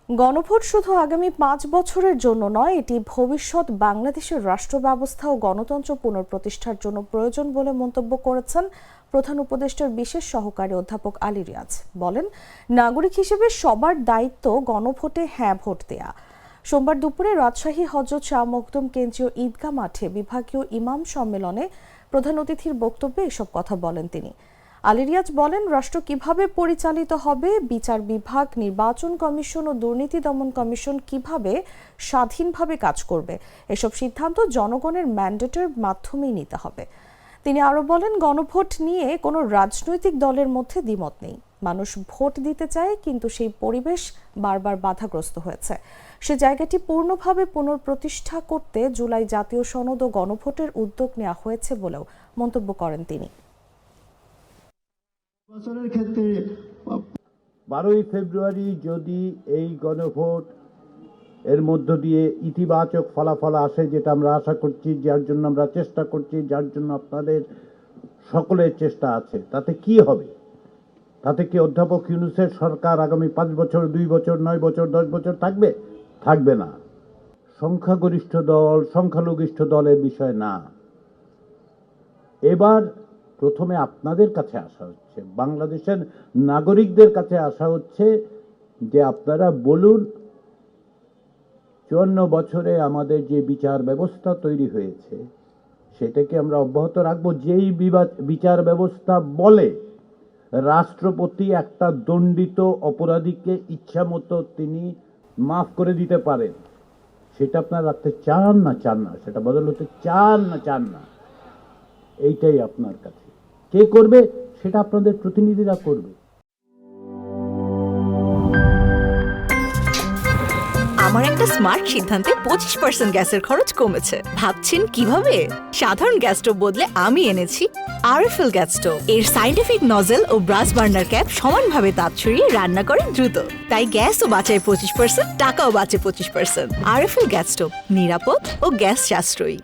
গণভোট শুধু আগামী 5 বছরের জন্য নয়, এটি ভবিষ্যৎ বাংলাদেশের রাষ্ট্র ব্যবস্থা ও গণতন্ত্র পুনঃপ্রতিষ্ঠার জন্য প্রয়োজন বলে মন্তব্য করেছেন প্রধান উপদেষ্টার বিশেষ সহকারী অধ্যাপক আলী রিয়াজ। বলেন, নাগরিক হিসেবে সবার দায়িত্ব গণভোটে হ্যাঁ ভোট দেয়া। সোমবার দুপুরে রাজশাহী হযরত শাহ মখদুম কেন্দ্রীয় ঈদগাহ মাঠে বিভাগীয় ইমাম সম্মেলনে প্রধান অতিথির বক্তব্যে এসব কথা বলেন তিনি। আলী রিয়াজ বলেন, রাষ্ট্র কিভাবে পরিচালিত হবে, বিচার বিভাগ, নির্বাচন কমিশন ও দুর্নীতি দমন কমিশন কিভাবে স্বাধীনভাবে কাজ করবে, এসব সিদ্ধান্ত জনগণের ম্যান্ডেটের মাধ্যমেই নিতে হবে। তিনি আরো বলেন, গণভোট নিয়ে কোনো রাজনৈতিক দলের মধ্যে দ্বিমত নেই। মানুষ ভোট দিতে চায়, কিন্তু সেই পরিবেশ বারবার বাধাগ্রস্ত হয়েছে। সে জায়গাটি পূর্ণভাবে পুনঃপ্রতিষ্ঠা করতে জুলাই জাতীয় সনদ ও গণভোটের উদ্যোগ নেওয়া হয়েছে বলেও মন্তব্য করেন তিনি। বছরের ক্ষেত্রে 12ই ফেব্রুয়ারি যদি এই গণভোট এর মধ্য দিয়ে ইতিবাচক ফলাফল আসে, যেটা আমরা আশা করছি, যার জন্য আমরা চেষ্টা করছি, যার জন্য আপনাদের সকলের চেষ্টা আছে, তাতে কি হবে? তাতে কি অধ্যাপক ইউনূসের সরকার আগামী 5 বছর, 2 বছর, 9 বছর, 10 বছর থাকবে? থাকবে না। সংখ্যাগরিষ্ঠ দল, সংখ্যালঘিষ্ঠ দলের বিষয় না। এবার প্রথমে আপনাদের কাছে আসা হচ্ছে, বাংলাদেশের নাগরিকদের কাছে আসা হচ্ছে যে আপনারা বলুন, 54 বছরে আমাদের যে বিচার ব্যবস্থা তৈরি হয়েছে সেটাকে আমরা অব্যাহত রাখবো। যেই বিচার ব্যবস্থা বলে রাষ্ট্রপতি একটা দণ্ডিত অপরাধীকে ইচ্ছামতো তিনি মাফ করে দিতে পারেন, সেটা আপনারা রাখতে চান না সেটা বদল হতে চান না, এইটাই আপনার কাছে। কে করবে সেটা আপনাদের প্রতিনিধিরা করবে। আমার একটা স্মার্ট সিদ্ধান্তে 25% গ্যাসের খরচ কমেছে। ভাবছেন কিভাবে? সাধারণ গ্যাস স্টোভ বদলে আমি এনেছি আরএফএল গ্যাস স্টোভ। এর সাইন্টিফিক নজল ও ব্রাস বার্নার ক্যাপ সমানভাবে তাপ ছড়িয়ে রান্না করে দ্রুত। তাই গ্যাসও বাঁচায় 25%, টাকাও বাঁচে 25%। আরএফএল গ্যাস স্টোভ নিরাপদ ও গ্যাস সাশ্রয়ী।